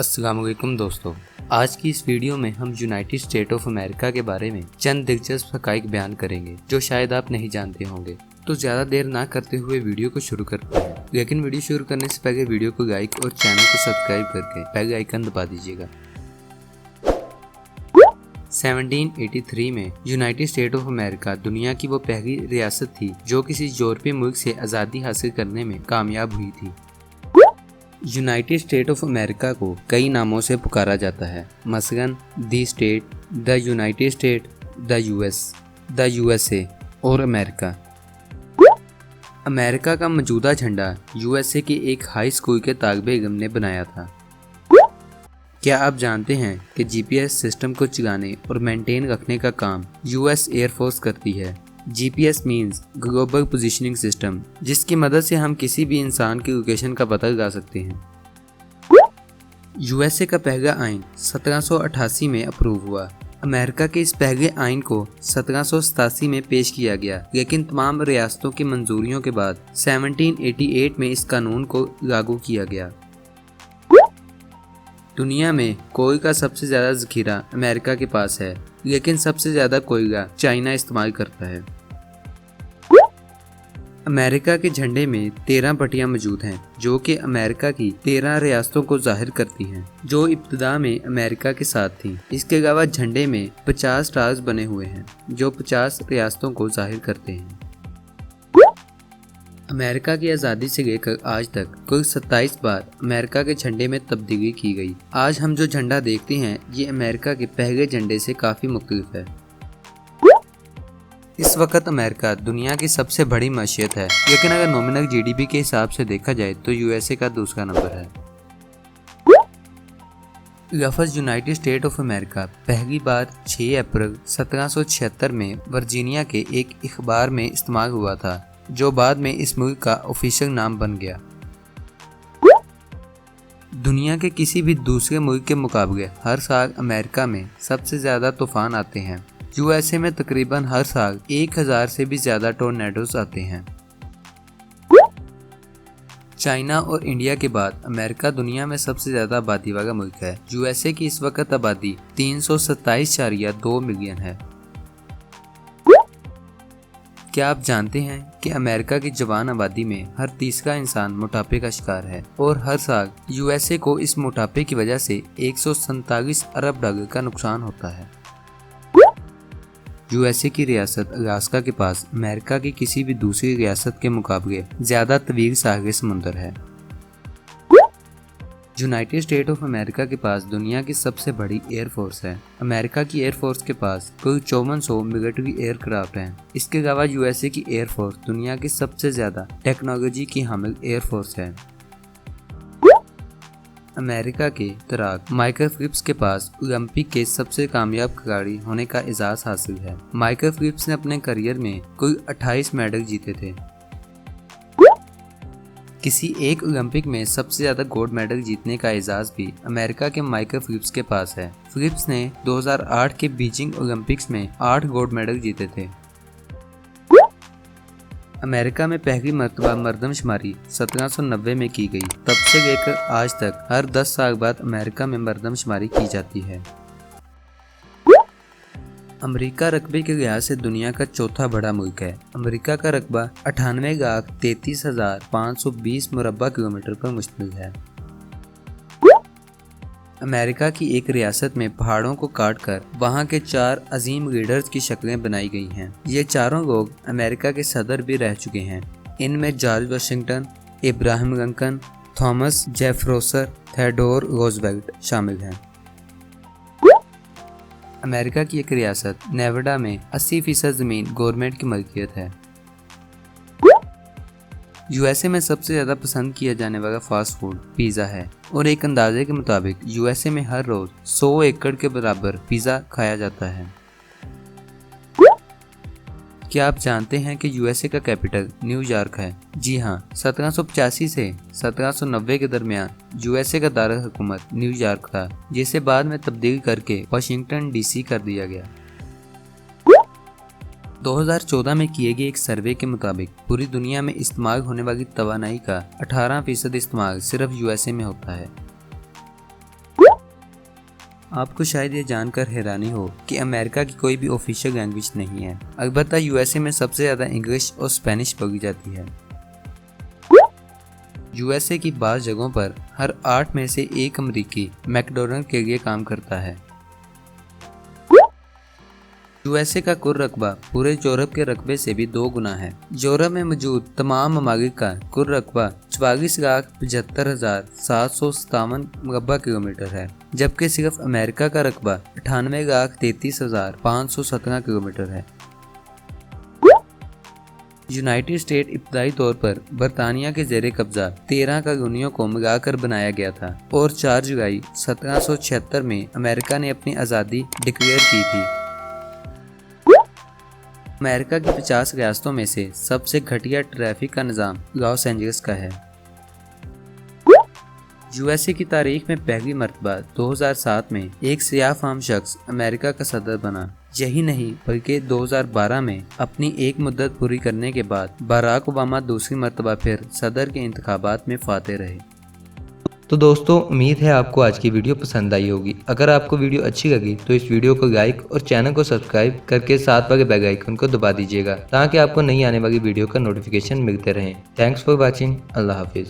अस्सलामुअलैकुम दोस्तों, आज की इस वीडियो में हम यूनाइटेड स्टेट ऑफ अमेरिका के बारे में चंद दिलचस्प हक़ाइक़ बयान करेंगे जो शायद आप नहीं जानते होंगे। तो ज़्यादा देर ना करते हुए वीडियो को शुरू करते हैं। लेकिन वीडियो शुरू करने से पहले वीडियो को लाइक और चैनल को सब्सक्राइब करके बेल आइकन दबा दीजिएगा। 1783 में यूनाइटेड स्टेट ऑफ अमेरिका दुनिया की वो पहली रियासत थी जो किसी यूरोपीय मुल्क से आज़ादी हासिल करने में कामयाब हुई थी। यूनाइटेड स्टेट ऑफ अमेरिका को कई नामों से पुकारा जाता है, मसलन the state, the United state, the US, the USA और अमेरिका। अमेरिका का मौजूदा झंडा यूएसए के एक हाई स्कूल के तालिबे इल्म ने बनाया था। क्या आप जानते हैं कि जीपीएस सिस्टम को चलाने और मेंटेन रखने का काम यूएस एयरफोर्स करती है। GPS means global positioning system, जिसकी मदद से हम किसी भी इंसान की लोकेशन का पता लगा सकते हैं। यूएसए का पहला आइन 1788 में अप्रूव हुआ। अमेरिका के इस पहले आइन को 1787 में पेश किया गया, लेकिन तमाम रियासतों की मंजूरियों के बाद 1788 में इस कानून को लागू किया गया। दुनिया में कोयले का सबसे ज़्यादा ज़ख़ीरा अमेरिका के पास है, लेकिन सबसे ज़्यादा कोयला चाइना इस्तेमाल करता है। अमेरिका के झंडे में 13 पट्टियां मौजूद हैं जो कि अमेरिका की 13 रियासतों को जाहिर करती हैं, जो इब्तिदा में अमेरिका के साथ थीं। इसके अलावा झंडे में 50 स्टार्स बने हुए हैं जो 50 रियासतों को जाहिर करते हैं। अमेरिका की आज़ादी से लेकर आज तक कुल 27 बार अमेरिका के झंडे में तब्दीली की गई। आज हम जो झंडा देखते हैं ये अमेरिका के पहले झंडे से काफ़ी मुख्तलिफ है। इस वक्त अमेरिका दुनिया की सबसे बड़ी मईशत है, लेकिन अगर नॉमिनल जीडीपी के हिसाब से देखा जाए तो यूएसए का दूसरा नंबर है। लफ्ज़ यूनाइटेड स्टेट ऑफ अमेरिका पहली बार 6 अप्रैल 1776 में वर्जीनिया के एक अखबार में इस्तेमाल हुआ था, जो बाद में इस मुल्क का ऑफिशियल नाम बन गया। दुनिया के किसी भी दूसरे मुल्क के मुकाबले हर साल अमेरिका में सबसे ज़्यादा तूफान आते हैं। यूएसए में तकरीबन हर साल 1000 से भी ज़्यादा टोर्नेडोज आते हैं। चाइना और इंडिया के बाद अमेरिका दुनिया में सबसे ज़्यादा आबादी वाला मुल्क है। यूएसए की इस वक्त आबादी 327.2 मिलियन है। क्या आप जानते हैं कि अमेरिका की जवान आबादी में हर तीसरा इंसान मोटापे का शिकार है और हर साल यूएसए को इस मोटापे की वजह से 147 अरब डॉलर का नुकसान होता है। यूएसए की रियासत अलास्का के पास अमेरिका की किसी भी दूसरी रियासत के मुकाबले ज़्यादा तवील साहिल समुंदर है। यूनाइटेड स्टेट ऑफ अमेरिका के पास दुनिया की सबसे बड़ी एयरफोर्स है। अमेरिका की एयरफोर्स के पास कुल 5400 मिलिट्री एयरक्राफ्ट हैं। इसके अलावा यूएसए की एयरफोर्स दुनिया की सबसे ज़्यादा टेक्नोलॉजी की हामिल एयरफोर्स है। अमेरिका के तैराक माइकल फिलिप्स के पास ओलंपिक के सबसे कामयाब खिलाड़ी होने का एजाज़ हासिल है। माइकल फिलिप्स ने अपने करियर में कुल 28 मेडल जीते थे। किसी एक ओलंपिक में सबसे ज़्यादा गोल्ड मेडल जीतने का एजाज़ भी अमेरिका के माइकल फिलिप्स के पास है। फिलिप्स ने 2008 के बीजिंग ओलंपिक्स में 8 गोल्ड मेडल जीते थे। अमेरिका में पहली मर्तबा मरदमशुमारी 1790 में की गई। तब से लेकर आज तक हर 10 साल बाद अमेरिका में मरदमशुमारी की जाती है। अमेरिका रकबे के लिहाज से दुनिया का चौथा बड़ा मुल्क है। अमेरिका का रकबा 98,33,520 मुरब्बा किलोमीटर पर मुश्तमिल है। अमेरिका की एक रियासत में पहाड़ों को काटकर वहां के 4 अजीम लीडर्स की शक्लें बनाई गई हैं। ये चारों लोग अमेरिका के सदर भी रह चुके हैं। इनमें George Washington, Ibrahim Lincoln, Thomas Jefferson, Theodore Roosevelt शामिल हैं। अमेरिका की एक रियासत नेवाडा में 80% ज़मीन गवर्नमेंट की मलकियत है। यूएसए में सबसे ज़्यादा पसंद किया जाने वाला फास्ट फूड पिज़्ज़ा है और एक अंदाजे के मुताबिक यूएसए में हर रोज़ 100 एकड़ के बराबर पिज़्ज़ा खाया जाता है। क्या आप जानते हैं कि यूएसए का कैपिटल न्यूयॉर्क है? जी हाँ, 1785 से 1790 के दरमियान यूएसए का दारुल हुकूमत न्यूयॉर्क था, जिसे बाद में तब्दील करके वाशिंगटन डीसी कर दिया गया। 2014 में किए गए एक सर्वे के मुताबिक पूरी दुनिया में इस्तेमाल होने वाली तवानाई का 18% इस्तेमाल सिर्फ यूएसए में होता है। आपको शायद ये जानकर हैरानी हो कि अमेरिका की कोई भी ऑफिशियल लैंग्वेज नहीं है। अलबत्ता यूएसए में सबसे ज़्यादा इंग्लिश और स्पेनिश बोली जाती है। यूएसए की बाज़ जगहों पर हर 8 में से 1 अमेरिकी मैकडोनल्ड के लिए काम करता है। यूएसए का कुल रकबा पूरे यूरोप के रकबे से भी 2 गुना है। यूरोप में मौजूद तमाम ममालिक का कुल रकबा 44,75,757 मुरब्बा किलोमीटर है, जबकि सिर्फ अमेरिका का रकबा 98,33,517 किलोमीटर है। यूनाइटेड स्टेट इब्तदाई तौर पर बरतानिया के ज़ेरे कब्जा 13 कॉलोनियों को मिलाकर बनाया गया था और 4 जुलाई 1776 में अमेरिका ने अपनी आज़ादी डिक्लेयर की थी। अमेरिका की 50 रियासतों में से सबसे घटिया ट्रैफिक का निज़ाम लॉस एंजल्स का है। यूएसए की तारीख में पहली मर्तबा 2007 में एक सियाह फाम शख्स अमेरिका का सदर बना। यही नहीं बल्कि 2012 में अपनी एक मुद्दत पूरी करने के बाद बराक ओबामा दूसरी मर्तबा फिर सदर के इंतखाबात में फाते रहे। तो दोस्तों, उम्मीद है आपको आज की वीडियो पसंद आई होगी। अगर आपको वीडियो अच्छी लगी तो इस वीडियो को लाइक और चैनल को सब्सक्राइब करके साथ वाले बेल आइकन को दबा दीजिएगा, ताकि आपको नई आने वाली वीडियो का नोटिफिकेशन मिलते रहे। Thanks for watching. अल्लाह हाफिज़।